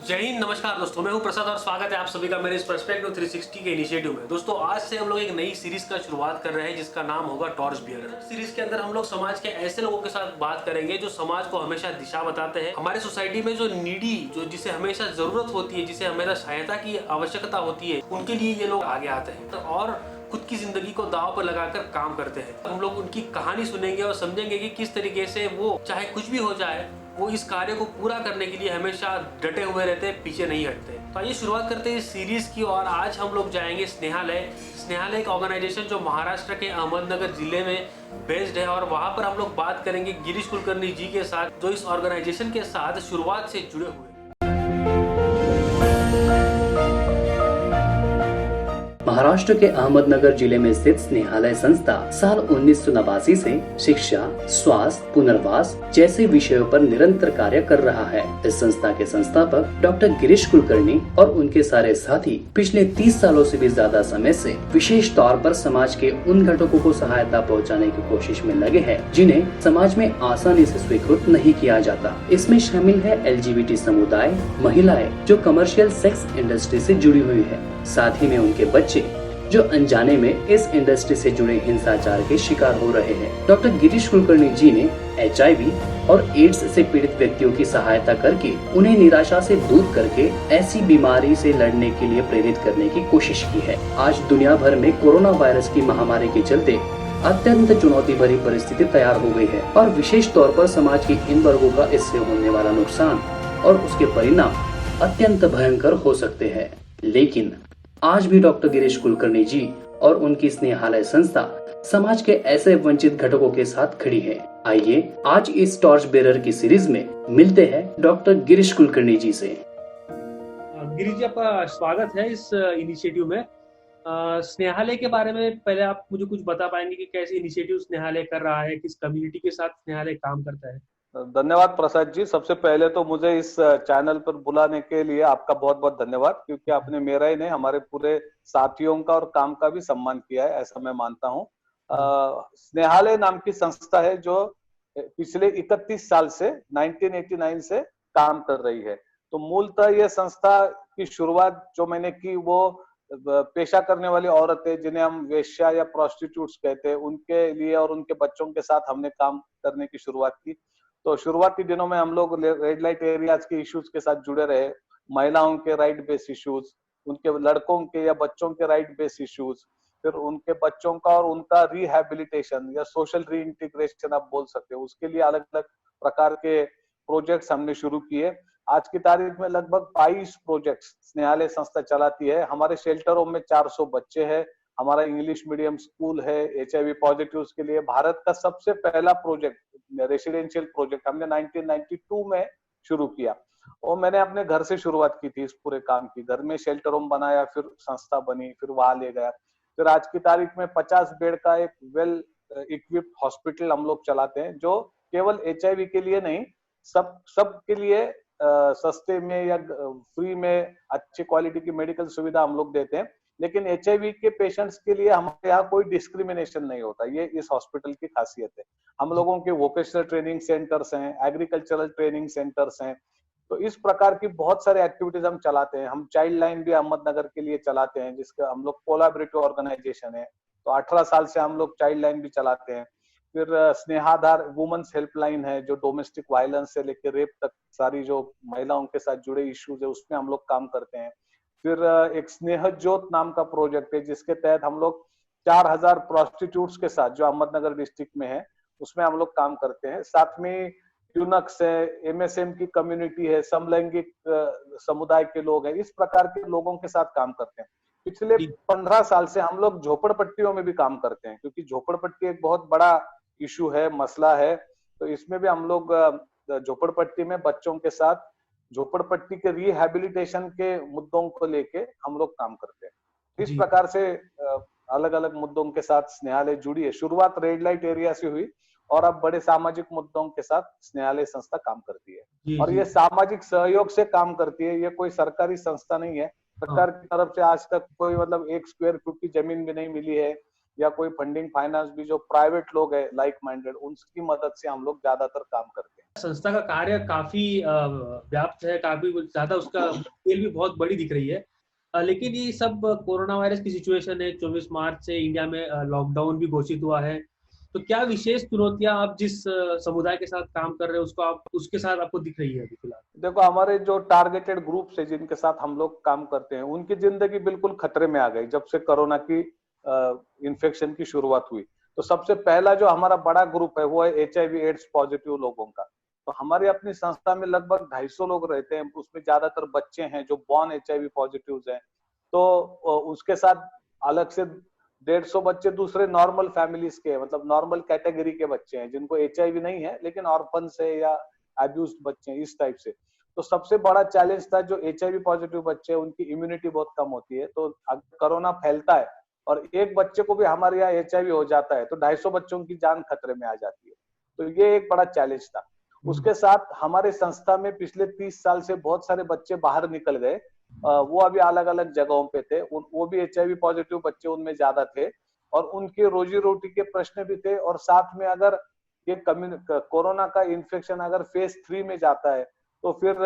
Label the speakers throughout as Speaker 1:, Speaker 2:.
Speaker 1: जय हिंद, नमस्कार दोस्तों। मैं हूं प्रसाद और स्वागत है आप सभी का मेरे इस पर्सपेक्टिव 360 के इनिशिएटिव में। दोस्तों, आज से हम लोग एक नई सीरीज का शुरुआत कर रहे हैं जिसका नाम होगा टॉर्च बियरर। सीरीज के अंदर हम लोग समाज के ऐसे लोगों के साथ बात करेंगे जो समाज को हमेशा दिशा बताते हैं। हमारे सोसाइटी में जो नीडी, जो जिसे हमेशा जरूरत होती है, जिसे हमेशा सहायता की आवश्यकता होती है, उनके लिए ये लोग आगे आते हैं और खुद की जिंदगी को दांव पर लगाकर काम करते हैं। हम लोग उनकी कहानी सुनेंगे और समझेंगे कि किस तरीके से वो, चाहे कुछ भी हो जाए, वो इस कार्य को पूरा करने के लिए हमेशा डटे हुए रहते हैं, पीछे नहीं हटते। तो आइए शुरुआत करते हैं इस सीरीज की। और आज हम लोग जाएंगे स्नेहालय। स्नेहालय एक ऑर्गेनाइजेशन जो महाराष्ट्र के अहमदनगर जिले में बेस्ड है, और वहां पर हम लोग बात करेंगे गिरीश कुलकर्णी जी के साथ, जो इस ऑर्गेनाइजेशन के साथ शुरुआत से जुड़े हुए।
Speaker 2: महाराष्ट्र के अहमदनगर जिले में स्थित स्नेहालय संस्था साल 1989 से शिक्षा, स्वास्थ्य, पुनर्वास जैसे विषयों पर निरंतर कार्य कर रहा है। इस संस्था के संस्थापक डॉक्टर गिरीश कुलकर्णी और उनके सारे साथी पिछले 30 सालों से भी ज्यादा समय से विशेष तौर पर समाज के उन घटकों को सहायता पहुंचाने की कोशिश में लगे हैं जिन्हें समाज में आसानी से स्वीकृत नहीं किया जाता। इसमें शामिल है LGBT समुदाय, महिलाएं जो कमर्शियल सेक्स इंडस्ट्री से जुड़ी हुई है, साथ ही में उनके बच्चे जो अनजाने में इस इंडस्ट्री से जुड़े हिंसाचार के शिकार हो रहे हैं। डॉक्टर गिरीश कुलकर्णी जी ने HIV और एड्स से पीड़ित व्यक्तियों की सहायता करके उन्हें निराशा से दूर करके ऐसी बीमारी से लड़ने के लिए प्रेरित करने की कोशिश की है। आज दुनिया भर में कोरोना वायरस की महामारी के चलते अत्यंत चुनौती भरी परिस्थिति तैयार हो गई है और विशेष तौर पर समाज के इन वर्गों का इससे होने वाला नुकसान और उसके परिणाम अत्यंत भयंकर हो सकते हैं। लेकिन आज भी डॉक्टर गिरीश कुलकर्णी जी और उनकी स्नेहालय संस्था समाज के ऐसे वंचित घटकों के साथ खड़ी है। आइए आज इस टॉर्च बेरर की सीरीज में मिलते हैं डॉक्टर गिरीश कुलकर्णी जी से।
Speaker 1: गिरीश जी, आपका स्वागत है इस इनिशिएटिव में। स्नेहालय के बारे में पहले आप मुझे कुछ बता पाएंगे कि कैसे इनिशिएटिव स्नेहालय कर रहा है, किस कम्युनिटी के साथ स्नेहालय काम करता है?
Speaker 3: धन्यवाद प्रसाद जी। सबसे पहले तो मुझे इस चैनल पर बुलाने के लिए आपका बहुत बहुत धन्यवाद, क्योंकि आपने मेरा ही नहीं हमारे पूरे साथियों का और काम का भी सम्मान किया है, ऐसा मैं मानता हूँ। स्नेहालय नाम की संस्था है जो पिछले 31 साल से 1989 से काम कर रही है। तो मूलतः ये संस्था की शुरुआत जो मैंने की वो पेशा करने वाली औरतें, जिन्हें हम वेश्या या प्रोस्टिट्यूट्स कहते हैं, उनके लिए और उनके बच्चों के साथ हमने काम करने की शुरुआत की। तो शुरुआती दिनों में हम लोग रेड लाइट एरियाज के इश्यूज के साथ जुड़े रहे, महिलाओं के राइट बेस इश्यूज, उनके लड़कों के या बच्चों के राइट बेस इश्यूज, फिर उनके बच्चों का और उनका रिहैबिलिटेशन या सोशल रीइंटीग्रेशन आप बोल सकते हो, उसके लिए अलग अलग प्रकार के प्रोजेक्ट्स हमने शुरू किए। आज की तारीख में लगभग 22 प्रोजेक्ट्स स्नेहालय संस्था चलाती है। हमारे शेल्टरों में 400 बच्चे हैं। हमारा इंग्लिश मीडियम स्कूल है। HIV पॉजिटिव के लिए भारत का सबसे पहला प्रोजेक्ट, रेसिडेंशियल प्रोजेक्ट, हमने 1992 में शुरू किया और मैंने अपने घर से शुरुआत की थी इस पूरे काम की। घर में शेल्टर होम बनाया, फिर संस्था बनी, फिर वहां ले गया। फिर आज की तारीख में 50 बेड का एक वेल इक्विप्ड हॉस्पिटल हम लोग चलाते हैं, जो केवल HIV के लिए नहीं, सब के लिए सस्ते में या फ्री में अच्छी क्वालिटी की मेडिकल सुविधा हम लोग देते हैं। लेकिन HIV के पेशेंट्स के लिए हमारे यहाँ कोई डिस्क्रिमिनेशन नहीं होता, ये इस हॉस्पिटल की खासियत है। हम लोगों के वोकेशनल ट्रेनिंग सेंटर्स हैं, एग्रीकल्चरल ट्रेनिंग सेंटर्स हैं। तो इस प्रकार की बहुत सारे एक्टिविटीज हम चलाते हैं। हम चाइल्ड लाइन भी अहमदनगर के लिए चलाते हैं, जिसका हम लोग कोलैबोरेटिव ऑर्गेनाइजेशन है। तो 18 साल से हम लोग चाइल्ड लाइन भी चलाते हैं। फिर स्नेहाधार वुमेन्स हेल्पलाइन है, जो डोमेस्टिक वायलेंस से लेकर रेप तक सारी जो महिलाओं के साथ जुड़े इश्यूज है उसमें हम लोग काम करते हैं। फिर एक स्नेह ज्योत नाम का प्रोजेक्ट है, जिसके तहत हम लोग 4000 प्रोस्टिट्यूट्स के साथ, जो अहमदनगर डिस्ट्रिक्ट में है, उसमें हम लोग काम करते हैं। साथ में यूनक्स है, MSM की कम्युनिटी है, समलैंगिक समुदाय के लोग हैं, इस प्रकार के लोगों के साथ काम करते हैं। पिछले 15 साल से हम लोग झोपड़पट्टियों में भी काम करते हैं, क्योंकि झोपड़पट्टी एक बहुत बड़ा इशू है, मसला है। तो इसमें भी हम लोग झोपड़पट्टी में बच्चों के साथ झोपड़पट्टी के रिहैबिलिटेशन के मुद्दों को लेके हम लोग काम करते हैं। इस प्रकार से अलग अलग मुद्दों के साथ स्नेहालय जुड़ी है। शुरुआत रेड लाइट एरिया से हुई और अब बड़े सामाजिक मुद्दों के साथ स्नेहालय संस्था काम करती है। और ये सामाजिक सहयोग से काम करती है, ये कोई सरकारी संस्था नहीं है। सरकार की तरफ से आज तक कोई 1 स्क्वायर फुट की जमीन भी नहीं मिली है, या कोई फंडिंग फाइनेंस भी जो प्राइवेट लोग है लाइक माइंडेड, उनकी मदद से हम लोग ज्यादातर काम करते हैं।
Speaker 1: संस्था का कार्य काफी व्याप्त है, काफी ज्यादा, उसका स्केल भी बहुत बड़ी दिख रही है। लेकिन ये सब कोरोना वायरस की सिचुएशन है, 24 मार्च से इंडिया में लॉकडाउन भी घोषित हुआ है। तो क्या विशेष चुनौतियां आप जिस समुदाय के साथ काम कर रहे हैं उसको आप उसके साथ आपको दिख रही है अभी फिलहाल?
Speaker 3: देखो, हमारे जो टारगेटेड ग्रुप है जिनके साथ हम लोग काम करते हैं, उनकी जिंदगी बिल्कुल खतरे में आ गई जब से कोरोना की इन्फेक्शन की शुरुआत हुई। तो सबसे पहला जो हमारा बड़ा ग्रुप है वो है HIV एड्स पॉजिटिव लोगों का। तो हमारी अपनी संस्था में लगभग 250 लोग रहते हैं, उसमें ज्यादातर बच्चे हैं जो बॉर्न HIV पॉजिटिव हैं। तो उसके साथ अलग से 150 बच्चे दूसरे नॉर्मल फैमिलीज के, मतलब नॉर्मल कैटेगरी के बच्चे हैं जिनको HIV नहीं है लेकिन ऑर्फन से या अब्यूज्ड बच्चे हैं, इस टाइप से। तो सबसे बड़ा चैलेंज था जो HIV पॉजिटिव बच्चे हैं, उनकी इम्यूनिटी बहुत कम होती है। तो अगर कोरोना फैलता है और एक बच्चे को भी हमारे यहाँ HIV हो जाता है तो 250 बच्चों की जान खतरे में आ जाती है। तो ये एक बड़ा चैलेंज था। उसके साथ हमारे संस्था में पिछले 30 साल से बहुत सारे बच्चे बाहर निकल गए। वो अभी अलग अलग जगहों पे थे, वो भी HIV पॉजिटिव बच्चे उनमें ज्यादा थे और उनके रोजी रोटी के प्रश्न भी थे। और साथ में अगर ये कोरोना का इन्फेक्शन अगर फेज 3 में जाता है तो फिर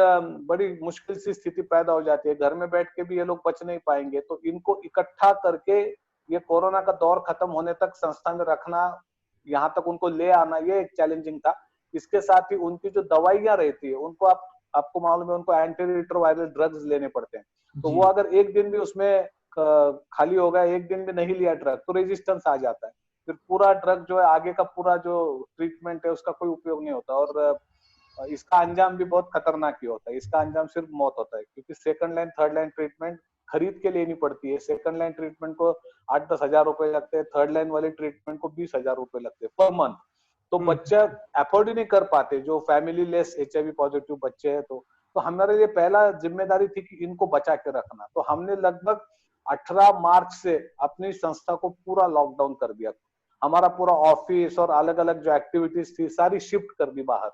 Speaker 3: बड़ी मुश्किल सी स्थिति पैदा हो जाती है, घर में बैठ के भी ये लोग बच नहीं पाएंगे। तो इनको इकट्ठा करके ये कोरोना का दौर खत्म होने तक संस्था में रखना, यहाँ तक उनको ले आना, ये एक चैलेंजिंग था। इसके साथ ही उनकी जो दवाइयां रहती है उनको आपको मालूम है, उनको एंटी रिट्रोवायरल ड्रग्स लेने पड़ते हैं। तो वो अगर एक दिन भी उसमें खाली हो गया, एक दिन भी नहीं लिया ड्रग, तो रेजिस्टेंस आ जाता है। फिर पूरा ड्रग जो है, आगे का पूरा जो ट्रीटमेंट है उसका कोई उपयोग नहीं होता और इसका अंजाम भी बहुत खतरनाक ही होता है। इसका अंजाम सिर्फ मौत होता है, क्योंकि second line third line treatment खरीद के लेनी पड़ती है। सेकंड लाइन ट्रीटमेंट को 8-10 हजार रुपए लगते हैं, थर्ड लाइन वाले ट्रीटमेंट को 20,000 रुपए लगते हैं पर मंथ। तो बच्चा अफोर्ड ही नहीं कर पाते जो फैमिली लेस HIV पॉजिटिव बच्चे हैं। तो हमारे लिए पहला जिम्मेदारी थी कि इनको बचा के रखना। तो हमने लगभग 18 मार्च से अपनी संस्था को पूरा लॉकडाउन कर दिया। हमारा पूरा ऑफिस और अलग अलग जो एक्टिविटीज थी सारी शिफ्ट कर दी बाहर।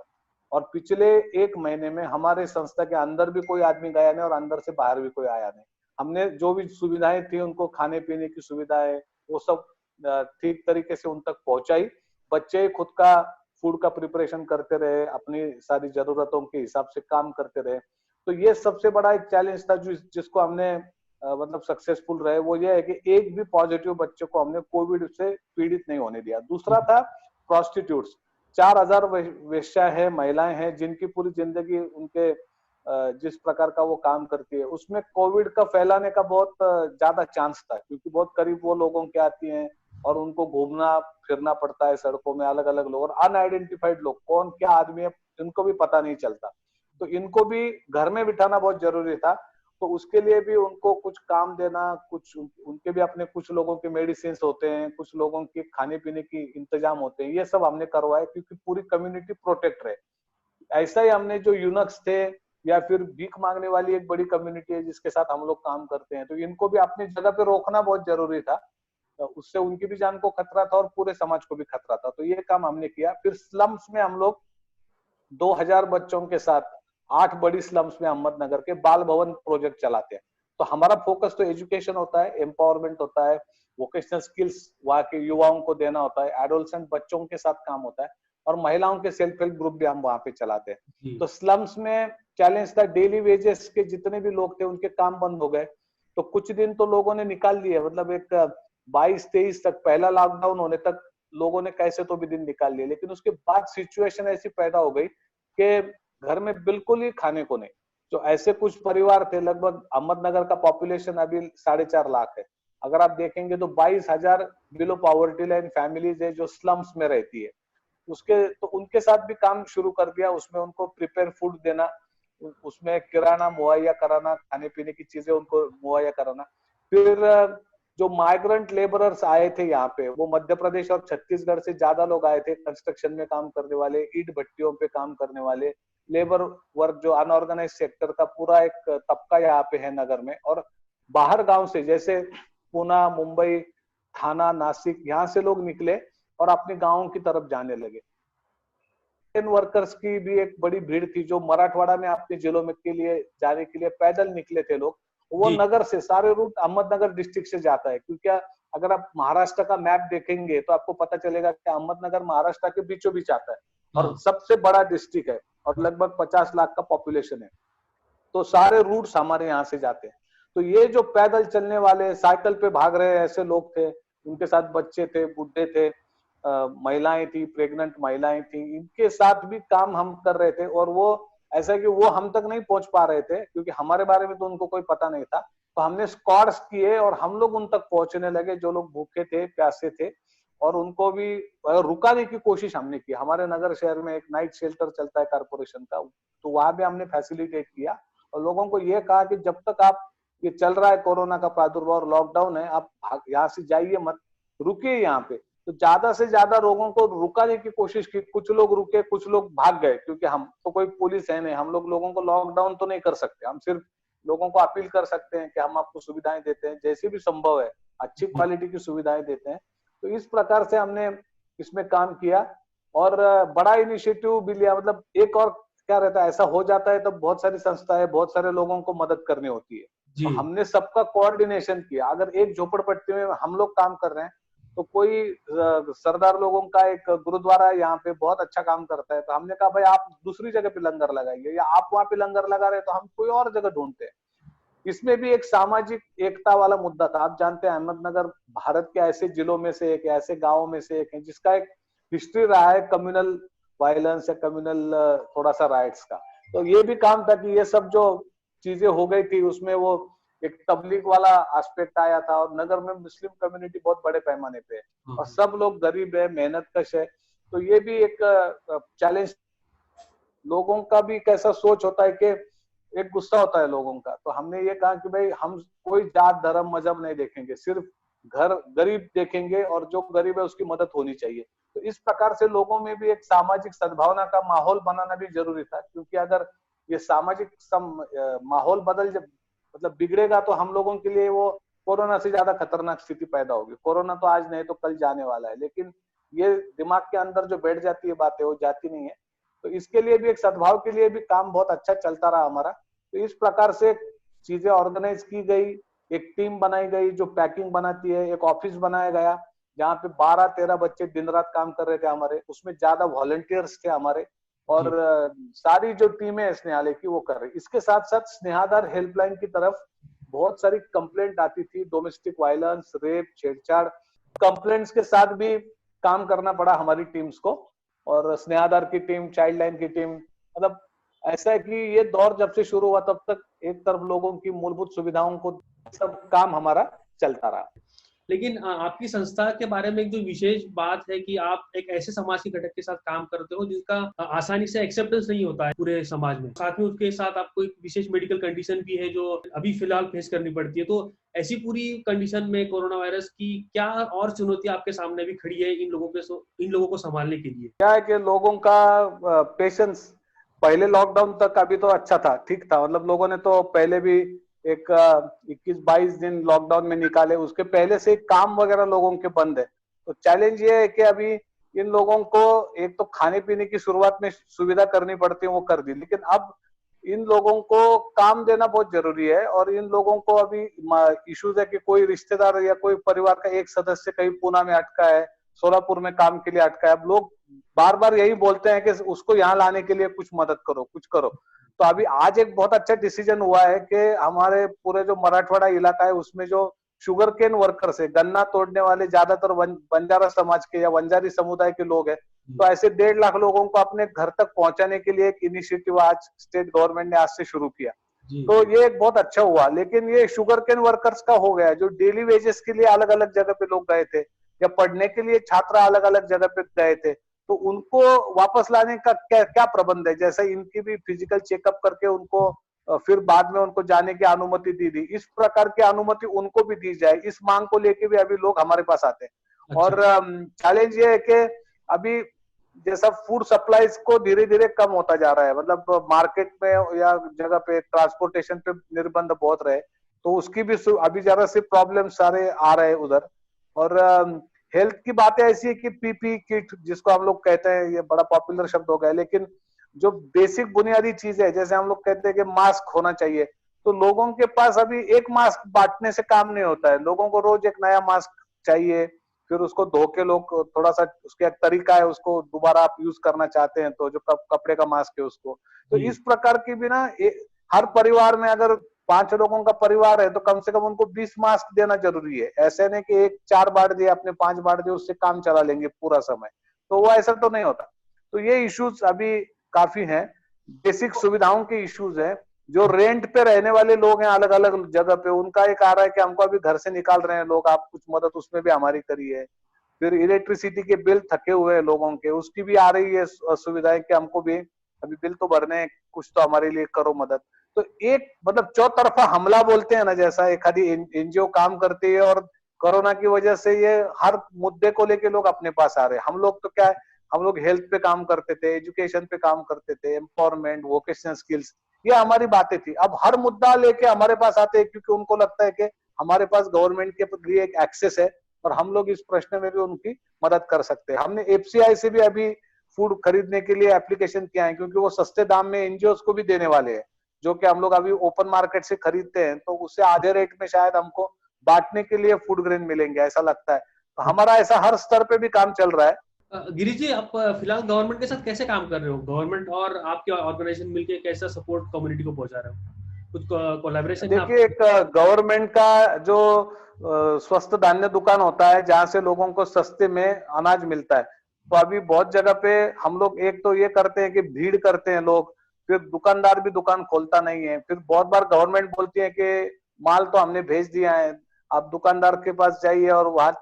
Speaker 3: और पिछले 1 महीने में हमारे संस्था के अंदर भी कोई आदमी गया नहीं और अंदर से बाहर भी कोई आया नहीं। हमने जो भी सुविधाएं थी, उनको खाने पीने की सुविधाएं, वो सब ठीक तरीके से उन तक पहुंचाई। बच्चे खुद का फूड का प्रिपरेशन करते रहे, अपनी सारी जरूरतों के हिसाब से काम करते रहे। तो ये सबसे बड़ा एक चैलेंज था जिसको हमने मतलब सक्सेसफुल रहे, वो ये है कि एक भी पॉजिटिव बच्चे को हमने कोविड से पीड़ित नहीं होने दिया। दूसरा था प्रोस्टिट्यूट्स। 4000 वेश्या है, महिलाएं हैं जिनकी पूरी जिंदगी उनके जिस प्रकार का वो काम करती है उसमें कोविड का फैलाने का बहुत ज्यादा चांस था, क्योंकि बहुत करीब वो लोगों के आती हैं और उनको घूमना फिरना पड़ता है सड़कों में, अलग अलग लोग, और अनआइडेंटिफाइड लोग, कौन क्या आदमी है इनको भी पता नहीं चलता। तो इनको भी घर में बिठाना बहुत जरूरी था। तो उसके लिए भी उनको कुछ काम देना, कुछ उनके भी अपने कुछ लोगों के मेडिसिन होते हैं, कुछ लोगों के खाने पीने की इंतजाम होते हैं, ये सब हमने करवाए क्योंकि पूरी कम्युनिटी प्रोटेक्ट रहे। ऐसा ही हमने जो यूनक्स थे या फिर भीख मांगने वाली एक बड़ी कम्युनिटी है जिसके साथ हम लोग काम करते हैं, तो इनको भी अपनी जगह पे रोकना बहुत जरूरी था। तो उससे उनकी भी जान को खतरा था और पूरे समाज को भी खतरा था। तो ये काम हमने किया। फिर स्लम्स में हम लोग 2000 बच्चों के साथ 8 बड़ी स्लम्स में अहमदनगर के बाल भवन प्रोजेक्ट चलाते हैं। तो हमारा फोकस तो एजुकेशन होता है, एम्पावरमेंट होता है, वोकेशनल स्किल्स वहां के युवाओं को देना होता है, एडोलसेंट बच्चों के साथ काम होता है, और महिलाओं के सेल्फ हेल्प ग्रुप भी हम वहां पे चलाते हैं। तो स्लम्स में चैलेंज था, डेली वेजेस के जितने भी लोग थे उनके काम बंद हो गए। तो कुछ दिन तो लोगों ने निकाल लिए, मतलब एक 22-23 तक, पहला लॉकडाउन होने तक लोगों ने कैसे तो भी दिन निकाल लिए। लेकिन उसके बाद सिचुएशन ऐसी पैदा हो गई कि घर में बिल्कुल ही खाने को नहीं। तो ऐसे कुछ परिवार थे, लगभग अहमदनगर का पॉपुलेशन अभी 4.5 लाख है। अगर आप देखेंगे तो 22,000 बिलो पॉवर्टी लाइन फैमिलीज है जो स्लम्स में रहती है। तो उनके साथ भी काम शुरू कर दिया। उसमें उनको प्रिपेयर फूड देना, उसमें किराना मुहैया कराना, खाने पीने की चीजें उनको मुहैया कराना। फिर जो माइग्रेंट लेबरर्स आए थे यहाँ पे, वो मध्य प्रदेश और छत्तीसगढ़ से ज्यादा लोग आए थे। कंस्ट्रक्शन में काम करने वाले, ईंट भट्टियों पे काम करने वाले, लेबर वर्क, जो अनऑर्गेनाइज सेक्टर का पूरा एक तबका यहाँ पे है नगर में। और बाहर गांव से, जैसे पुणे, मुंबई, थाना, नासिक, यहाँ से लोग निकले और अपने गांवों की तरफ जाने लगे। वर्कर्स की भी एक बड़ी भीड़ थी जो मराठवाड़ा में अपने जिलों में के लिए जाने के लिए पैदल निकले थे लोग। वो नगर से, सारे रूट अहमदनगर डिस्ट्रिक्ट से जाता है, क्योंकि अगर आप महाराष्ट्र का मैप देखेंगे तो आपको पता चलेगा कि अहमदनगर महाराष्ट्र के बीचों बीच आता है और सबसे बड़ा डिस्ट्रिक्ट है और लगभग 50 लाख का पॉपुलेशन है। तो सारे रूट्स हमारे यहाँ से जाते हैं। तो ये जो पैदल चलने वाले, साइकिल पे भाग रहे ऐसे लोग थे, उनके साथ बच्चे थे, बुढ़े थे, महिलाएं थी, प्रेग्नेंट महिलाएं थी, इनके साथ भी काम हम कर रहे थे। और वो ऐसा कि वो हम तक नहीं पहुंच पा रहे थे क्योंकि हमारे बारे में तो उनको कोई पता नहीं था। तो हमने स्क्वाड्स किए और हम लोग उन तक पहुंचने लगे जो लोग भूखे थे, प्यासे थे, और उनको भी रुकाने की कोशिश हमने की। हमारे नगर शहर में एक नाइट शेल्टर चलता है कारपोरेशन का, तो वहां भी हमने फैसिलिटेट किया और लोगों को ये कहा कि जब तक आप, ये चल रहा है कोरोना का प्रादुर्भाव, लॉकडाउन है, आप यहाँ से जाइए मत, रुकिए यहाँ पे। तो ज्यादा से ज्यादा लोगों को रुकाने की कोशिश की। कुछ लोग रुके, कुछ लोग भाग गए, क्योंकि हम तो कोई पुलिस है नहीं, हम लोग लोगों को लॉकडाउन तो नहीं कर सकते। हम सिर्फ लोगों को अपील कर सकते हैं कि हम आपको सुविधाएं देते हैं, जैसे भी संभव है अच्छी क्वालिटी की सुविधाएं देते हैं। तो इस प्रकार से हमने इसमें काम किया और बड़ा इनिशिएटिव भी लिया। मतलब एक और क्या रहता है, ऐसा हो जाता है तब बहुत सारी संस्थाएं, बहुत सारे लोगों को मदद करनी होती है। तो हमने सबका कोऑर्डिनेशन किया। अगर एक झोपड़पट्टी में हम लोग काम कर रहे हैं तो कोई सरदार लोगों का एक गुरुद्वारा यहाँ पे बहुत अच्छा काम करता है, तो हमने कहा भाई आप दूसरी जगह पे लंगर लगाइए, या आप वहां पे लंगर लगा रहे हैं तो हम कोई और जगह ढूंढते हैं। इसमें भी एक सामाजिक एकता वाला मुद्दा था। आप जानते हैं अहमदनगर भारत के ऐसे जिलों में से एक, ऐसे गाँव में से एक है जिसका एक हिस्ट्री रहा है कम्युनल वायलेंस या कम्युनल थोड़ा सा राइट्स का। तो ये भी काम था कि ये सब जो चीजें हो गई थी उसमें वो एक तबलीग वाला एस्पेक्ट आया था। और नगर में मुस्लिम कम्युनिटी बहुत बड़े पैमाने पे है और सब लोग गरीब है, मेहनत कश है। तो ये भी एक चैलेंज, लोगों का भी कैसा सोच होता है कि एक गुस्सा होता है लोगों का। तो हमने ये कहा कि भाई हम कोई जात धर्म मजहब नहीं देखेंगे, सिर्फ घर गरीब देखेंगे और जो गरीब है उसकी मदद होनी चाहिए। तो इस प्रकार से लोगों में भी एक सामाजिक सद्भावना का माहौल बनाना भी जरूरी था, क्योंकि अगर ये सामाजिक माहौल मतलब बिगड़ेगा तो हम लोगों के लिए वो कोरोना से ज्यादा खतरनाक स्थिति पैदा होगी। कोरोना तो आज नहीं तो कल जाने वाला है, लेकिन ये दिमाग के अंदर जो बैठ जाती है बातें वो जाती नहीं है। तो इसके लिए भी एक सद्भाव के लिए भी काम बहुत अच्छा चलता रहा हमारा। तो इस प्रकार से चीजें ऑर्गेनाइज की गई, एक टीम बनाई गई जो पैकिंग बनाती है, एक ऑफिस बनाया गया जहाँ पे 12-13 बच्चे दिन रात काम कर रहे थे हमारे, उसमें ज्यादा वॉलंटियर्स थे हमारे, और सारी जो टीमें है स्नेहालय की वो कर रही। इसके साथ साथ स्नेहाधार हेल्पलाइन की तरफ बहुत सारी कंप्लेंट आती थी, डोमेस्टिक वायलेंस, रेप, छेड़छाड़, कंप्लेंट्स के साथ भी काम करना पड़ा हमारी टीम्स को। और स्नेहाधार की टीम, चाइल्ड लाइन की टीम, मतलब ऐसा है कि ये दौर जब से शुरू हुआ तब तक एक तरफ लोगों की मूलभूत सुविधाओं को सब काम हमारा चलता रहा।
Speaker 1: लेकिन आपकी संस्था के बारे में एक जो विशेष बात है कि आप एक ऐसे समाज के घटक के साथ काम करते हो जिसका आसानी से एक्सेप्टेंस नहीं होता है पूरे समाज में, साथ में उसके साथ आपको एक विशेष मेडिकल कंडीशन भी है जो अभी फिलहाल फेस करनी पड़ती है। तो ऐसी पूरी कंडीशन में कोरोना वायरस की क्या और चुनौती आपके सामने भी खड़ी है इन लोगों को संभालने के लिए?
Speaker 3: क्या है कि लोगों का पेशेंस पहले लॉकडाउन तक अभी तो अच्छा था, ठीक था। मतलब लोगों ने तो पहले भी एक 21-22 दिन लॉकडाउन में निकाले, उसके पहले से काम वगैरह लोगों के बंद है। तो चैलेंज ये है कि अभी इन लोगों को एक तो खाने पीने की शुरुआत में सुविधा करनी पड़ती है, वो कर दी, लेकिन अब इन लोगों को काम देना बहुत जरूरी है। और इन लोगों को अभी इश्यूज है कि कोई रिश्तेदार या कोई परिवार का एक सदस्य कहीं पूना में अटका है, सोलापुर में काम के लिए अटका है। अब लोग बार बार यही बोलते हैं कि उसको यहाँ लाने के लिए कुछ मदद करो, कुछ करो। तो अभी आज एक बहुत अच्छा डिसीजन हुआ है कि हमारे पूरे जो मराठवाड़ा इलाका है उसमें जो शुगर केन वर्कर्स है, गन्ना तोड़ने वाले ज्यादातर बंजारा समाज के या वंजारी समुदाय के लोग हैं, तो ऐसे 1.5 लाख लोगों को अपने घर तक पहुंचाने के लिए एक इनिशिएटिव आज स्टेट गवर्नमेंट ने आज से शुरू किया। तो ये एक बहुत अच्छा हुआ। लेकिन ये शुगर केन वर्कर्स का हो गया, जो डेली वेजेस के लिए अलग अलग जगह पे लोग गए थे या पढ़ने के लिए छात्र अलग अलग जगह पे गए थे, तो उनको वापस लाने का क्या प्रबंध है? जैसे इनकी भी फिजिकल चेकअप करके उनको फिर बाद में उनको जाने की अनुमति दी, इस प्रकार की अनुमति उनको भी दी जाए। इस मांग को लेके भी अभी लोग हमारे पास आते हैं। अच्छा। और चैलेंज ये है कि अभी जैसा फूड सप्लाईज को धीरे धीरे कम होता जा रहा है, मतलब मार्केट में या जगह पे ट्रांसपोर्टेशन पे निर्बंध बहुत रहे, तो उसकी भी अभी जरा से प्रॉब्लम सारे आ रहे हैं उधर। और हेल्थ की बात ऐसी है कि पीपी किट जिसको हम लोग कहते हैं, ये बड़ा पॉपुलर शब्द हो गया, लेकिन जो बेसिक बुनियादी चीज है, जैसे हम लोग कहते हैं कि मास्क होना चाहिए, तो लोगों के पास अभी एक मास्क बांटने से काम नहीं होता है। लोगों को रोज एक नया मास्क चाहिए, फिर उसको धो के लोग थोड़ा सा उसका एक तरीका है, उसको दोबारा आप यूज करना चाहते हैं तो जो कपड़े का मास्क है उसको, तो
Speaker 1: जी।
Speaker 3: इस प्रकार की भी ना हर परिवार में अगर 5 लोगों का परिवार है तो कम से कम उनको 20 मास्क देना जरूरी है। ऐसे नहीं कि एक 4 बांट दिए, अपने 5 बांट दिए, उससे काम चला लेंगे पूरा समय, तो वो ऐसा तो नहीं होता। तो ये इश्यूज अभी काफी हैं, बेसिक सुविधाओं के इश्यूज है। जो रेंट पे रहने वाले लोग हैं अलग अलग जगह पे, उनका एक आ रहा है कि हमको अभी घर से निकाल रहे हैं लोग, आप कुछ मदद उसमें भी हमारी करिए। फिर इलेक्ट्रिसिटी के बिल थके हुए हैं लोगों के, उसकी भी आ रही है सुविधा कि हमको भी अभी बिल तो भरने हैं, कुछ तो हमारे लिए करो मदद। तो एक मतलब चौतरफा हमला बोलते हैं ना, जैसा एक आधी एनजीओ काम करती है और कोरोना की वजह से ये हर मुद्दे को लेके लोग अपने पास आ रहे हैं। हम लोग तो क्या है, हम लोग हेल्थ पे काम करते थे, एजुकेशन पे काम करते थे, एम्पावरमेंट, वोकेशनल स्किल्स, ये हमारी बातें थी। अब हर मुद्दा लेके हमारे पास आते हैं क्योंकि उनको लगता है कि हमारे पास गवर्नमेंट के लिए एक एक्सेस है और हम लोग इस प्रश्न में भी उनकी मदद कर सकते हैं। हमने एफसीआई से भी अभी फूड खरीदने के लिए एप्लीकेशन किया है, क्योंकि वो सस्ते दाम में एनजीओ को भी देने वाले हैं, जो कि हम लोग अभी ओपन मार्केट से खरीदते हैं, तो उससे आधे रेट में शायद हमको बांटने के लिए फूड ग्रेन मिलेंगे, ऐसा लगता है। तो हमारा ऐसा हर स्तर पे भी काम चल रहा है।
Speaker 1: गिरीश जी, आप फिलहाल गवर्नमेंट के साथ कैसे काम कर रहे हो? गवर्नमेंट और आपके ऑर्गेनाइजेशन मिलके कैसा सपोर्ट कम्युनिटी को पहुंचा रहे हो? कुछ कोलैबोरेशन है आप?
Speaker 3: देखिए, एक गवर्नमेंट का जो स्वस्थ धान्य दुकान होता है, जहां से लोगों को सस्ते में अनाज मिलता है, तो अभी बहुत जगह पे हम लोग एक तो ये करते हैं कि भीड़ करते हैं लोग, फिर दुकानदार भी दुकान खोलता नहीं है, फिर बहुत बार गवर्नमेंट बोलती है कि माल तो हमने भेज दिया है, आप दुकानदार के पास जाइए और वहां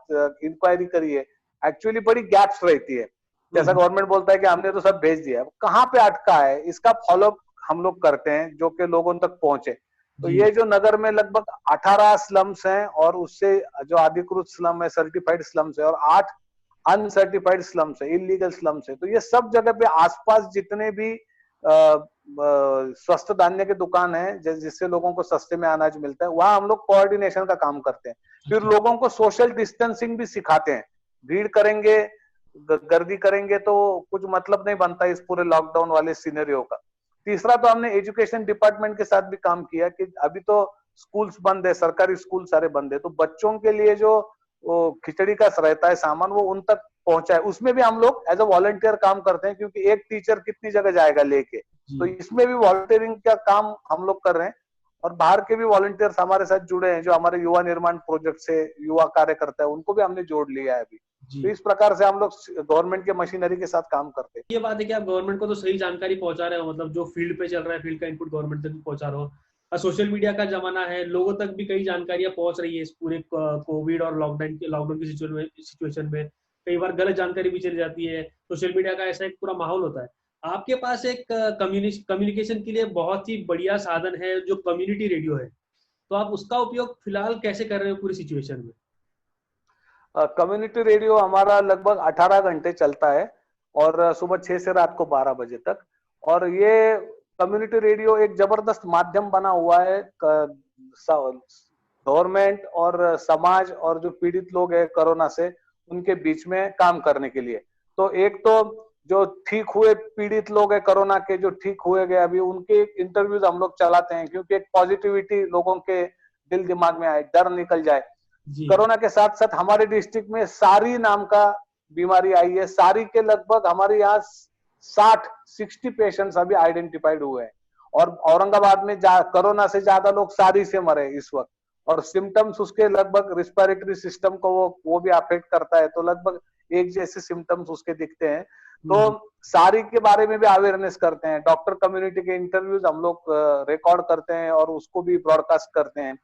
Speaker 3: इंक्वायरी करिए। एक्चुअली बड़ी गैप्स रहती है, जैसा गवर्नमेंट बोलता है कि हमने तो सब भेज दिया है, कहाँ पे अटका है, इसका फॉलो हम लोग करते हैं जो कि लोगों तक पहुंचे। तो
Speaker 1: जी।
Speaker 3: ये जो नगर में लगभग 18 स्लम्स हैं और उससे जो अधिकृत स्लम है, सर्टिफाइड स्लम्स है, और 8 अनसर्टिफाइड स्लम्स है, इलीगल स्लम्स है। तो ये सब जगह पे आसपास जितने भी स्वस्थ धान्य के दुकान है, जिससे लोगों को सस्ते में अनाज मिलता है, वहां हम लोग कोऑर्डिनेशन का काम करते हैं। फिर लोगों को सोशल डिस्टेंसिंग भी सिखाते हैं। भीड़ करेंगे, गर्दी करेंगे तो कुछ मतलब नहीं बनता इस पूरे लॉकडाउन वाले सिनेरियो का। तीसरा तो हमने एजुकेशन डिपार्टमेंट के साथ भी काम किया कि अभी तो स्कूल्स बंद है, सरकारी स्कूल सारे बंद है, तो बच्चों के लिए जो वो खिचड़ी का रहता है सामान, वो उन तक पहुंचाए। उसमें भी हम लोग एज अ वॉलंटियर काम करते हैं, क्योंकि एक टीचर कितनी जगह जाएगा लेके, तो इसमें भी वॉलंटियरिंग का काम हम लोग कर रहे हैं। और बाहर के भी वॉलंटियर्स हमारे साथ जुड़े हैं, जो हमारे युवा निर्माण प्रोजेक्ट से युवा कार्य करता है, उनको भी हमने जोड़ लिया है अभी। तो इस प्रकार से हम लोग गवर्नमेंट के मशीनरी के साथ काम करते हैं।
Speaker 1: ये बात है कि आप गवर्नमेंट को तो सही जानकारी पहुंचा रहे हो, मतलब जो फील्ड पे चल रहा है, फील्ड का इनपुट गवर्नमेंट तक भी पहुंचा रहे हो। और सोशल मीडिया का जमाना है, लोगों तक भी कई जानकारियां पहुंच रही है इस पूरे कोविड और लॉकडाउन की सिचुएशन में। कई बार गलत जानकारी भी चली जाती है। सोशल मीडिया का ऐसा एक पूरा माहौल होता है। आपके पास एक कम्युनिकेशन के लिए बहुत ही बढ़िया साधन है जो कम्युनिटी रेडियो है, तो आप उसका उपयोग फिलहाल कैसे कर रहे हो पूरी सिचुएशन में?
Speaker 3: कम्युनिटी रेडियो हमारा लगभग 18 घंटे चलता है, और सुबह 6 से रात को 12 बजे तक। और ये कम्युनिटी रेडियो एक जबरदस्त माध्यम बना हुआ है गवर्नमेंट और समाज और जो पीड़ित लोग हैं कोरोना से, उनके बीच में काम करने के लिए। तो एक तो जो ठीक हुए पीड़ित लोग हैं कोरोना के, जो ठीक हुए गए अभी, उनके इंटरव्यूज हम लोग चलाते हैं, क्योंकि एक पॉजिटिविटी लोगों के दिल दिमाग में आए, डर निकल जाए। कोरोना के साथ साथ हमारे डिस्ट्रिक्ट में सारी नाम का बीमारी आई है। सारी के लगभग हमारे यहाँ 60 पेशेंट्स अभी आइडेंटिफाइड हुए हैं, और औरंगाबाद में कोरोना से ज्यादा लोग सारी से मरे इस वक्त। और सिम्टम्स उसके लगभग रिस्पिरेटरी सिस्टम को वो भी अफेक्ट करता है, तो लगभग एक जैसे सिम्टम्स उसके दिखते हैं। तो सारी के बारे में भी अवेयरनेस करते हैं, डॉक्टर कम्युनिटी के इंटरव्यूज हम लोग रिकॉर्ड करते हैं और उसको भी ब्रॉडकास्ट करते हैं।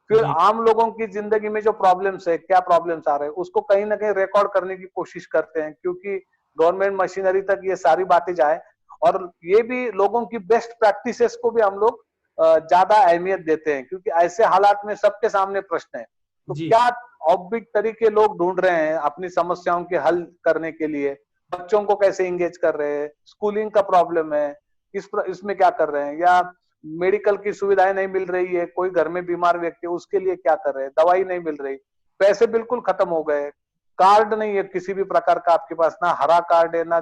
Speaker 3: फिर आम लोगों की जिंदगी में जो प्रॉब्लम्स है, क्या प्रॉब्लम्स आ रहे हैं, उसको कहीं ना कहीं रिकॉर्ड करने की कोशिश करते हैं, क्योंकि गवर्नमेंट मशीनरी तक ये सारी बातें जाए। और ये भी लोगों की बेस्ट प्रैक्टिसेस को भी हम लोग ज्यादा अहमियत देते हैं, क्योंकि ऐसे हालात में सबके सामने प्रश्न है, तो क्या औपचारिक तरीके लोग ढूंढ रहे हैं अपनी समस्याओं के हल करने के लिए, बच्चों को कैसे एंगेज कर रहे हैं, स्कूलिंग का प्रॉब्लम है, इसमें क्या कर रहे हैं, या मेडिकल की सुविधाएं नहीं मिल रही है, कोई घर में बीमार व्यक्ति, उसके लिए क्या कर रहे हैं, दवाई नहीं मिल रही, पैसे बिल्कुल खत्म हो गए, कार्ड नहीं है किसी भी प्रकार का आपके पास, ना हरा कार्ड है, ना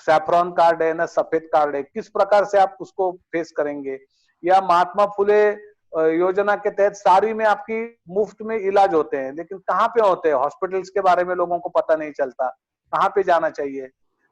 Speaker 3: सैफ्रॉन कार्ड है, ना सफेद कार्ड है, किस प्रकार से आप उसको फेस करेंगे। या महात्मा फुले योजना के तहत सारी में आपकी मुफ्त में इलाज होते हैं, लेकिन कहाँ पे होते हैं? हॉस्पिटल्स के बारे में लोगों को पता नहीं चलता, कहाँ पे जाना चाहिए।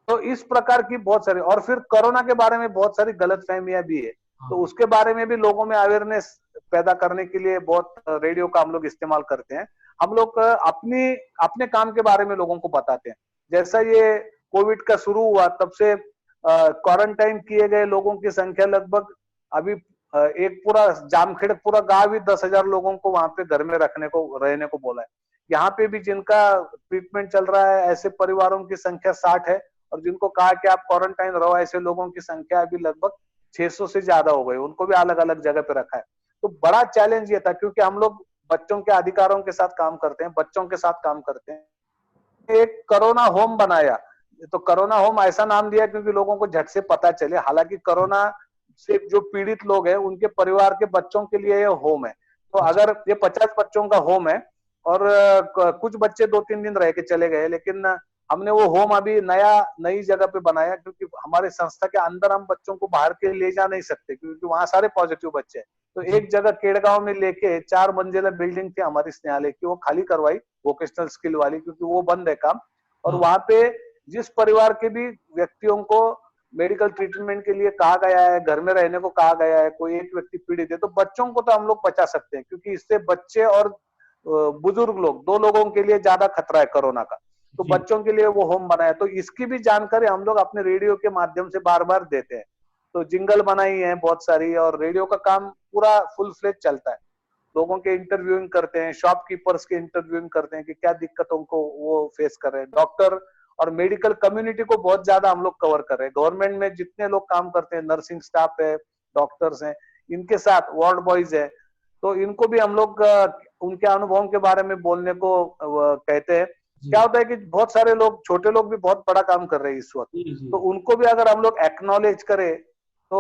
Speaker 3: तो इस प्रकार की बहुत सारी, और फिर कोरोना के बारे में बहुत सारी गलतफहमियां भी है, तो उसके बारे में भी लोगों में अवेयरनेस पैदा करने के लिए बहुत रेडियो का हम लोग इस्तेमाल करते हैं। हम लोग अपने काम के बारे में लोगों को बताते हैं। जैसा ये कोविड का शुरू हुआ तब से क्वारंटाइन किए गए लोगों की संख्या लगभग अभी एक पूरा जामखेड़ पूरा गांव ही 10,000 लोगों को वहां पे घर में रहने को बोला है। यहाँ पे भी जिनका ट्रीटमेंट चल रहा है, ऐसे परिवारों की संख्या 60 है, और जिनको कहा कि आप क्वारंटाइन रहो, ऐसे लोगों की संख्या अभी लगभग 600 से ज्यादा हो गई। उनको भी अलग अलग जगह पे रखा है। तो बड़ा चैलेंज ये था, क्योंकि हम लोग बच्चों के अधिकारों के साथ काम करते हैं, बच्चों के साथ काम करते हैं। एक कोरोना होम बनाया, तो कोरोना होम ऐसा नाम दिया क्योंकि लोगों को झट से पता चले। हालांकि कोरोना से जो पीड़ित लोग हैं उनके परिवार के बच्चों के लिए ये होम है। तो अगर ये 50 बच्चों का होम है और कुछ बच्चे 2-3 दिन रह के चले गए, लेकिन हमने वो होम अभी नई जगह पे बनाया, क्योंकि हमारे संस्था के अंदर हम बच्चों को बाहर के ले जा नहीं सकते, क्योंकि वहां सारे पॉजिटिव बच्चे हैं। तो एक जगह केड़गांव में लेके 4 मंजिला बिल्डिंग थी हमारी स्नेहालय की, वो खाली करवाई वोकेशनल स्किल वाली, क्योंकि वो बंद है काम। और वहां पे जिस परिवार के भी व्यक्तियों को मेडिकल ट्रीटमेंट के लिए कहा गया है, घर में रहने को कहा गया है, कोई एक व्यक्ति पीड़ित है, तो बच्चों को तो हम लोग बचा सकते हैं, क्योंकि इससे बच्चे और बुजुर्ग लोग, 2 लोगों के लिए ज्यादा खतरा है कोरोना का। तो बच्चों के लिए वो होम बनाया। तो इसकी भी जानकारी हम लोग अपने रेडियो के माध्यम से बार बार देते हैं। तो जिंगल बनाई है बहुत सारी, और रेडियो का काम पूरा फुल फ्लेज चलता है। लोगों के इंटरव्यूइंग करते हैं, शॉपकीपर्स के इंटरव्यूइंग करते हैं कि क्या दिक्कतों को वो फेस कर रहे हैं। डॉक्टर और मेडिकल कम्युनिटी को बहुत ज्यादा हम लोग कवर कर रहे हैं। गवर्नमेंट में जितने लोग काम करते हैं, नर्सिंग स्टाफ है, डॉक्टर्स हैं, इनके साथ वार्ड बॉयज है, तो इनको भी हम लोग उनके अनुभवों के बारे में बोलने को कहते हैं। क्या होता है कि बहुत सारे लोग, छोटे लोग भी बहुत बड़ा काम कर रहे हैं इस वक्त, तो उनको भी अगर हम लोग एक्नॉलेज करें तो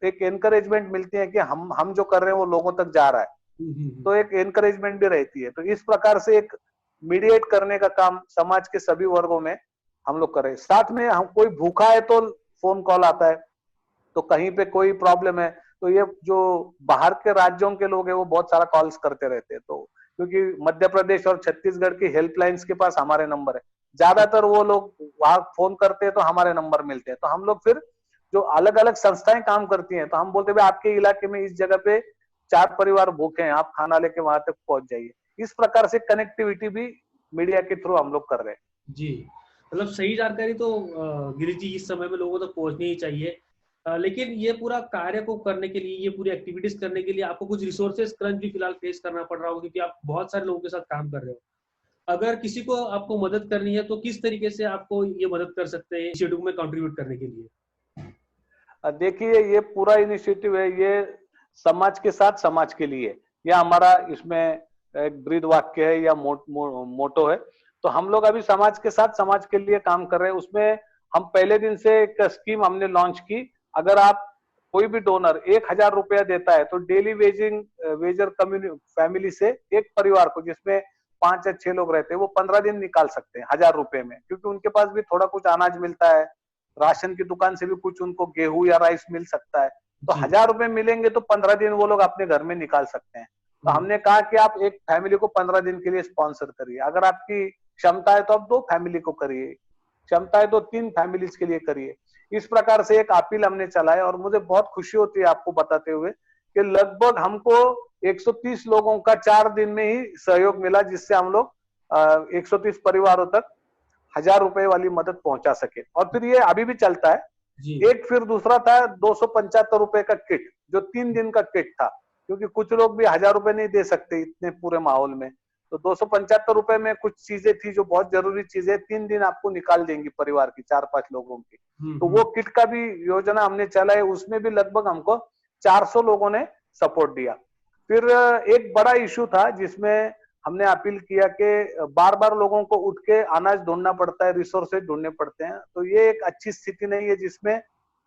Speaker 3: एक एनकरेजमेंट मिलती है कि हम जो कर रहे हैं वो लोगों तक जा रहा है, तो एक एनकरेजमेंट भी रहती है। तो इस प्रकार से एक मीडिएट करने का काम समाज के सभी वर्गों में हम लोग कर रहे हैं। साथ में हम कोई भूखा है तो फोन कॉल आता है, तो कहीं पे कोई प्रॉब्लम है तो ये जो बाहर के राज्यों के लोग हैं वो बहुत सारा कॉल्स करते रहते हैं। तो क्योंकि मध्य प्रदेश और छत्तीसगढ़ की हेल्पलाइंस के पास हमारे नंबर है, ज्यादातर वो लोग वहां फोन करते हैं तो हमारे नंबर मिलते हैं। तो हम लोग फिर जो अलग अलग संस्थाएं काम करती हैं, तो हम बोलते हैं आपके इलाके में इस जगह पे 4 परिवार भूखे हैं, आप खाना लेके वहां तक पहुंच जाइए। इस प्रकार से कनेक्टिविटी भी मीडिया के थ्रू हम लोग कर रहे हैं।
Speaker 1: जी, मतलब सही जानकारी तो गिरीश जी इस समय में लोगों तक पहुंचनी ही चाहिए। लेकिन ये पूरा कार्य को करने के लिए, ये पूरी एक्टिविटीज करने के लिए आपको कुछ रिसोर्सेज क्रंच भी फिलहाल फेस करना पड़ रहा होगा, क्योंकि आप बहुत सारे लोगों के साथ काम कर रहे हो। अगर किसी को आपको मदद करनी है तो किस तरीके से आपको ये मदद कर सकते हैं इनिशिएटिव में कंट्रीब्यूट करने के लिए?
Speaker 3: देखिए, ये पूरा इनिशिएटिव है, ये समाज के साथ समाज के लिए, यह हमारा इसमें एक ब्रीद वाक्य है या मोटो है। तो हम लोग अभी समाज के साथ समाज के लिए काम कर रहे हैं। उसमें हम पहले दिन से एक स्कीम हमने लॉन्च की। अगर आप कोई भी डोनर 1,000 रुपया देता है तो डेली वेजर फैमिली से एक परिवार को, जिसमें 5 या 6 लोग रहते हैं, वो 15 दिन निकाल सकते हैं 1,000 रुपए में, क्योंकि उनके पास भी थोड़ा कुछ अनाज मिलता है, राशन की दुकान से भी कुछ उनको गेहूं या राइस मिल सकता है। तो 1,000 रुपए मिलेंगे तो 15 दिन वो लोग अपने घर में निकाल सकते हैं। तो हमने कहा कि आप एक फैमिली को 15 दिन के लिए स्पॉन्सर करिए। अगर आपकी क्षमता है तो आप 2 फैमिली को करिए, क्षमता है तो 3 फैमिलीज के लिए करिए। इस प्रकार से एक अपील हमने चलाया, और मुझे बहुत खुशी होती है आपको बताते हुए कि लगभग हमको 130 लोगों का 4 दिन में ही सहयोग मिला, जिससे हम लोग 130 परिवारों तक 1,000 रुपए वाली मदद पहुंचा सके। और फिर ये अभी भी चलता है। एक फिर दूसरा था 275 रुपए का किट, जो 3 दिन का किट था, क्योंकि कुछ लोग भी 1,000 रुपए नहीं दे सकते इतने पूरे माहौल में। तो 275 रुपए में कुछ चीजें थी जो बहुत जरूरी चीजें 3 दिन आपको निकाल देंगी परिवार की, 4-5 लोगों की। तो वो किट का भी योजना हमने चला है, उसमें भी लगभग हमको 400 लोगों ने सपोर्ट दिया। फिर एक बड़ा इश्यू था जिसमें हमने अपील किया कि बार बार लोगों को उठ के अनाज ढूंढना पड़ता है, रिसोर्सेज ढूंढने पड़ते हैं। तो ये एक अच्छी स्थिति नहीं है, जिसमें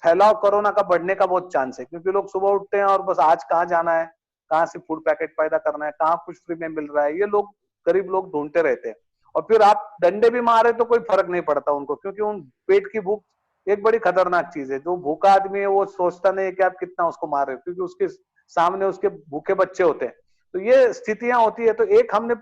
Speaker 3: फैलाव कोरोना का बढ़ने का बहुत चांस है, क्योंकि लोग सुबह उठते हैं और बस आज कहाँ जाना है, कहाँ से फूड पैकेट पैदा करना है, कहाँ कुछ फ्री में मिल रहा है, ये लोग गरीब लोग ढूंढते रहते हैं। और फिर आप डंडे भी मारे तो कोई फर्क नहीं पड़ता उनको, क्योंकि उन पेट की भूख एक बड़ी खतरनाक चीज है। जो भूखा आदमी है वो सोचता नहीं है कि आप कितना उसको मार रहे हो, क्योंकि उसके सामने उसके भूखे बच्चे होते हैं। तो ये स्थितियां होती है। तो एक हमने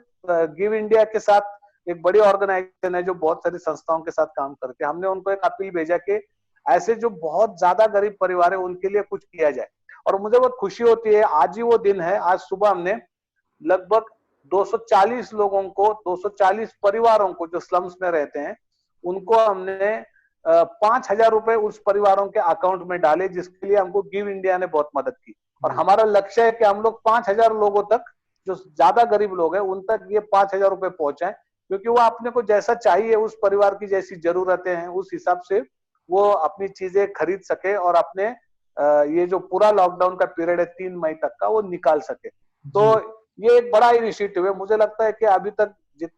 Speaker 3: गिव इंडिया के साथ एक बड़ी ऑर्गेनाइजेशन है जो बहुत सारी संस्थाओं के साथ काम करती है, हमने उनको एक अपील भेजा कि ऐसे जो बहुत ज्यादा गरीब परिवार है उनके लिए कुछ किया जाए। और मुझे बहुत खुशी होती है, आज ही वो दिन है, आज सुबह हमने लगभग 240 लोगों को, 240 परिवारों को जो स्लम्स में रहते हैं उनको हमने 5,000 रुपए उस परिवारों के अकाउंट में डाले, जिसके लिए हमको गिव इंडिया ने बहुत मदद की। और हमारा लक्ष्य है कि हम लोग 5,000 लोगों तक, जो ज्यादा गरीब लोग हैं उन तक ये 5,000 रुपए पहुंचाएं, क्योंकि वो अपने को जैसा चाहिए, उस परिवार की जैसी जरूरतें हैं उस हिसाब से वो अपनी चीजें खरीद सके और अपने ये जो पूरा लॉकडाउन का पीरियड है 3 मई तक का, वो निकाल सके। तो ये एक बड़ा इनिशिएटिव है। मुझे लगता है कि अभी तक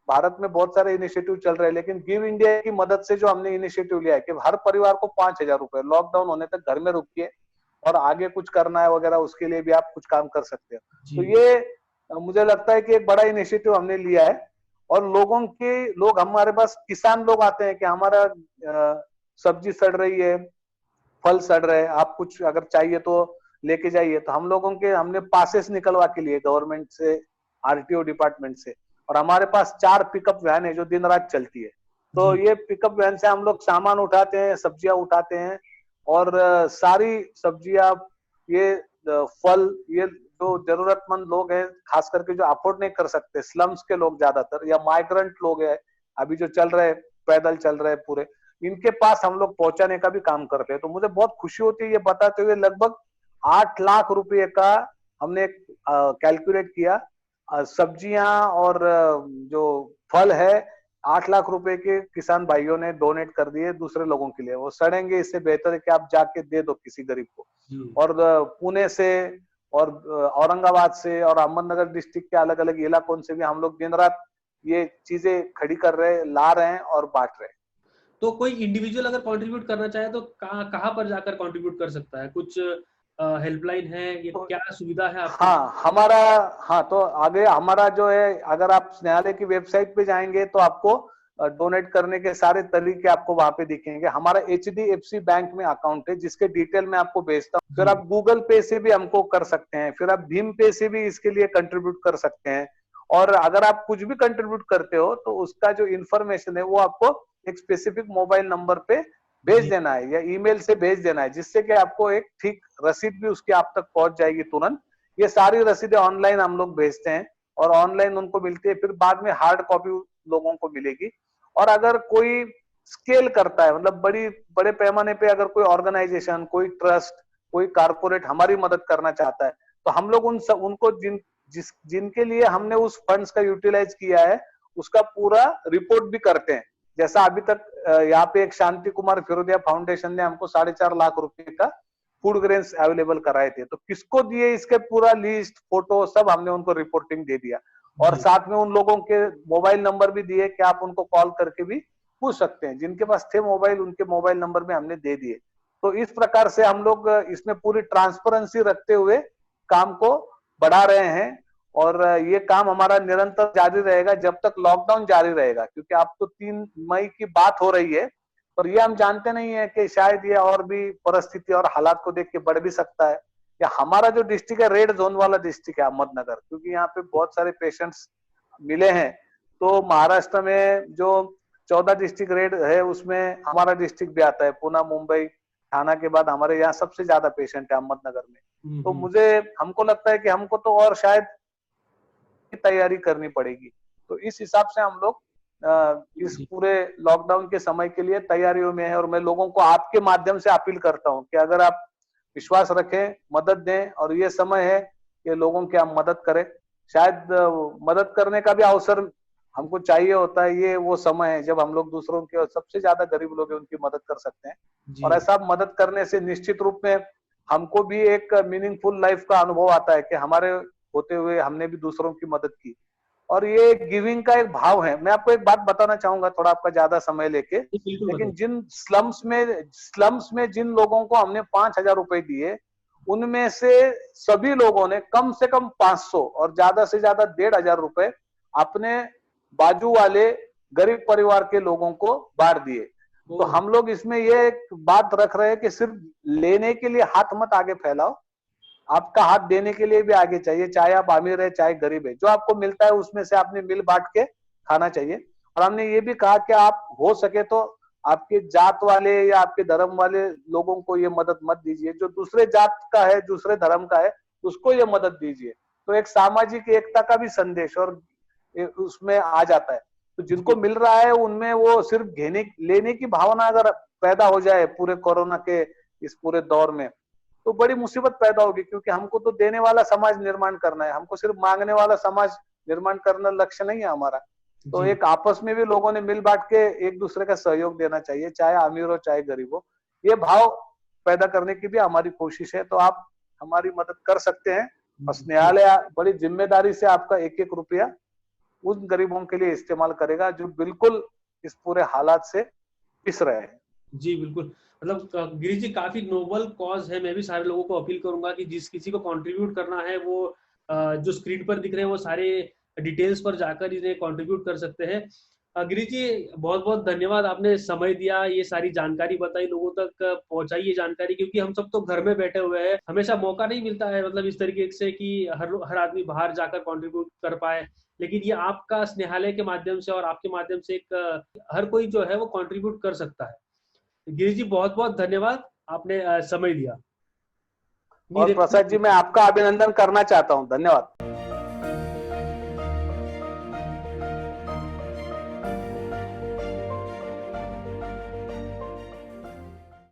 Speaker 3: भारत में बहुत सारे इनिशिएटिव चल रहे हैं, लेकिन गिव इंडिया की मदद से जो हमने इनिशिएटिव लिया है कि हर परिवार को 5,000 रुपए, लॉकडाउन होने तक घर में रुकिए और आगे कुछ करना है वगैरह, उसके लिए भी आप कुछ काम कर सकते हो। तो ये मुझे लगता है कि एक बड़ा इनिशिएटिव हमने लिया है। और लोग हमारे पास किसान लोग आते हैं कि हमारा सब्जी सड़ रही है, फल सड़ रहे हैं, आप कुछ अगर चाहिए तो लेके जाइए। तो हमने पासेस निकलवा के लिए गवर्नमेंट से, आरटीओ डिपार्टमेंट से, और हमारे पास 4 पिकअप वैन है जो दिन रात चलती है। तो ये पिकअप वैन से हम लोग सामान उठाते हैं, सब्जियां उठाते हैं, और सारी सब्जियां, ये फल, ये जो जरूरतमंद लोग हैं, खास करके जो अफोर्ड नहीं कर सकते, स्लम्स के लोग ज्यादातर, या माइग्रेंट लोग हैं अभी जो चल रहे, पैदल चल रहे पूरे, इनके पास हम लोग पहुंचाने का भी काम करते हैं। तो मुझे बहुत खुशी होती है ये बताते हुए, लगभग 8 लाख रुपए का हमने कैलकुलेट किया। सब्जियां और जो फल है, 8 लाख रुपए के किसान भाइयों ने डोनेट कर दिए दूसरे लोगों के लिए। वो सड़ेंगे, इससे बेहतर है कि आप जाके दे दो किसी गरीब को। और पुणे से और औरंगाबाद से और अहमदनगर डिस्ट्रिक्ट के अलग अलग इलाकों से भी हम लोग दिन रात ये चीजें खड़ी कर रहे हैं, ला रहे हैं और बांट रहे हैं।
Speaker 1: तो कोई इंडिविजुअल अगर कंट्रीब्यूट करना चाहे तो कहाँ पर जाकर कंट्रीब्यूट कर सकता है? कुछ हेल्पलाइन है, ये क्या सुविधा है आपको?
Speaker 3: तो आगे हमारा जो है, अगर आप स्नेहालय की वेबसाइट पे जाएंगे तो आपको डोनेट करने के सारे तरीके आपको वहां पे दिखेंगे। हमारा HDFC बैंक में अकाउंट है जिसके डिटेल मैं आपको भेजता हूँ। फिर आप गूगल पे से भी हमको कर सकते हैं, फिर आप भीम पे से भी इसके लिए कंट्रीब्यूट कर सकते हैं। और अगर आप कुछ भी कंट्रीब्यूट करते हो तो उसका जो इन्फॉर्मेशन है वो आपको एक स्पेसिफिक मोबाइल नंबर पे भेज देना है या ईमेल से भेज देना है, जिससे कि आपको एक ठीक रसीद भी उसकी आप तक पहुंच जाएगी तुरंत। ये सारी रसीदें ऑनलाइन हम लोग भेजते हैं और ऑनलाइन उनको मिलती है, फिर बाद में हार्ड कॉपी लोगों को मिलेगी। और अगर कोई स्केल करता है, मतलब बड़े पैमाने पे अगर कोई ऑर्गेनाइजेशन, कोई ट्रस्ट, कोई कारपोरेट हमारी मदद करना चाहता है, तो हम लोग उनको जिनके लिए हमने उस फंड्स का यूटिलाइज किया है उसका पूरा रिपोर्ट भी करते हैं। जैसा अभी तक यहाँ पे एक शांति कुमार फिरोदिया फाउंडेशन ने हमको 4.5 लाख रुपए का फूड ग्रेन्स अवेलेबल कराए थे। तो किसको दिए इसके पूरा लिस्ट, फोटो सब हमने उनको रिपोर्टिंग दे दिया। और साथ में उन लोगों के मोबाइल नंबर भी दिए कि आप उनको कॉल करके भी पूछ सकते हैं। जिनके पास थे मोबाइल, उनके मोबाइल नंबर भी हमने दे दिए। तो इस प्रकार से हम लोग इसमें पूरी ट्रांसपेरेंसी रखते हुए काम को बढ़ा रहे हैं। और ये काम हमारा निरंतर जारी रहेगा जब तक लॉकडाउन जारी रहेगा, क्योंकि अब तो 3 मई की बात हो रही है और ये हम जानते नहीं है कि शायद ये और भी परिस्थिति और हालात को देख के बढ़ भी सकता है। या हमारा जो डिस्ट्रिक्ट है रेड जोन वाला डिस्ट्रिक्ट है अहमदनगर, क्योंकि यहाँ पे बहुत सारे पेशेंट्स मिले हैं। तो महाराष्ट्र में जो 14 डिस्ट्रिक्ट रेड है उसमें हमारा डिस्ट्रिक्ट भी आता है। पुणे, मुंबई, ठाणा के बाद हमारे यहाँ सबसे ज्यादा पेशेंट है अहमदनगर में। तो हमको लगता है कि हमको तो और शायद तैयारी करनी पड़ेगी। तो इस हिसाब से हम लोग इस पूरे लॉकडाउन के समय के लिए तैयारियों में है। और मैं लोगों को आपके माध्यम से अपील करता हूं कि अगर आप विश्वास रखें, मदद दें, और ये समय है कि लोगों की आप मदद करें। शायद मदद करने का भी अवसर हमको चाहिए होता है। ये वो समय है जब हम लोग दूसरों के, और सबसे ज्यादा गरीब लोग हैं उनकी मदद कर सकते हैं। और ऐसा मदद करने से निश्चित रूप में हमको भी एक मीनिंगफुल लाइफ का अनुभव आता है कि हमारे होते हुए हमने भी दूसरों की मदद की। और ये गिविंग का एक भाव है। मैं आपको एक बात बताना चाहूंगा, थोड़ा आपका ज्यादा समय लेके, लेकिन जिन स्लम्स में जिन लोगों को हमने 5,000 रुपए दिए, उनमें से सभी लोगों ने कम से कम 500 और ज्यादा से ज्यादा 1,500 रुपए अपने बाजू वाले गरीब परिवार के लोगों को बांट दिए। तो हम लोग इसमें ये एक बात रख रहे हैं कि सिर्फ लेने के लिए हाथ मत आगे फैलाओ, आपका हाथ देने के लिए भी आगे चाहिए, चाहे आप अमीर है चाहे गरीब है। जो आपको मिलता है उसमें से आपने मिल बांट के खाना चाहिए। और हमने ये भी कहा कि आप हो सके तो आपके जात वाले या आपके धर्म वाले लोगों को ये मदद मत दीजिए, जो दूसरे जात का है दूसरे धर्म का है उसको ये मदद दीजिए। तो एक सामाजिक एकता का भी संदेश और उसमें आ जाता है। तो जिनको मिल रहा है उनमें वो सिर्फ घेने लेने की भावना अगर पैदा हो जाए पूरे कोरोना के इस पूरे दौर में, तो बड़ी मुसीबत पैदा होगी, क्योंकि हमको तो देने वाला समाज निर्माण करना है, हमको सिर्फ मांगने वाला समाज निर्माण करना लक्ष्य नहीं है हमारा। तो एक आपस में भी लोगों ने मिल बांट के एक दूसरे का सहयोग देना चाहिए, चाहे अमीर हो चाहे गरीब हो। ये भाव पैदा करने की भी हमारी कोशिश है। तो आप हमारी मदद कर सकते हैं और स्नेहालय बड़ी जिम्मेदारी से आपका एक एक रुपया उन गरीबों के लिए इस्तेमाल करेगा जो बिल्कुल इस पूरे हालात से पिस रहे हैं।
Speaker 1: जी बिल्कुल, मतलब गिरीश जी काफी नोबल कॉज है। मैं भी सारे लोगों को अपील करूंगा कि जिस किसी को कंट्रीब्यूट करना है वो जो स्क्रीन पर दिख रहे हैं वो सारे डिटेल्स पर जाकर इन्हें कंट्रीब्यूट कर सकते हैं। गिरीश जी बहुत बहुत धन्यवाद, आपने समय दिया, ये सारी जानकारी बताई, लोगों तक पहुंचाई ये जानकारी, क्योंकि हम सब तो घर में बैठे हुए हैं, हमेशा मौका नहीं मिलता है मतलब इस तरीके से कि हर आदमी बाहर जाकर कंट्रीब्यूट कर पाए। लेकिन ये आपका स्नेहालय के माध्यम से और आपके माध्यम से एक हर कोई जो है वो कंट्रीब्यूट कर सकता है। गिरीश जी बहुत बहुत धन्यवाद, आपने समय दिया।
Speaker 3: और प्रसाद जी मैं आपका अभिनंदन करना चाहता हूँ, धन्यवाद।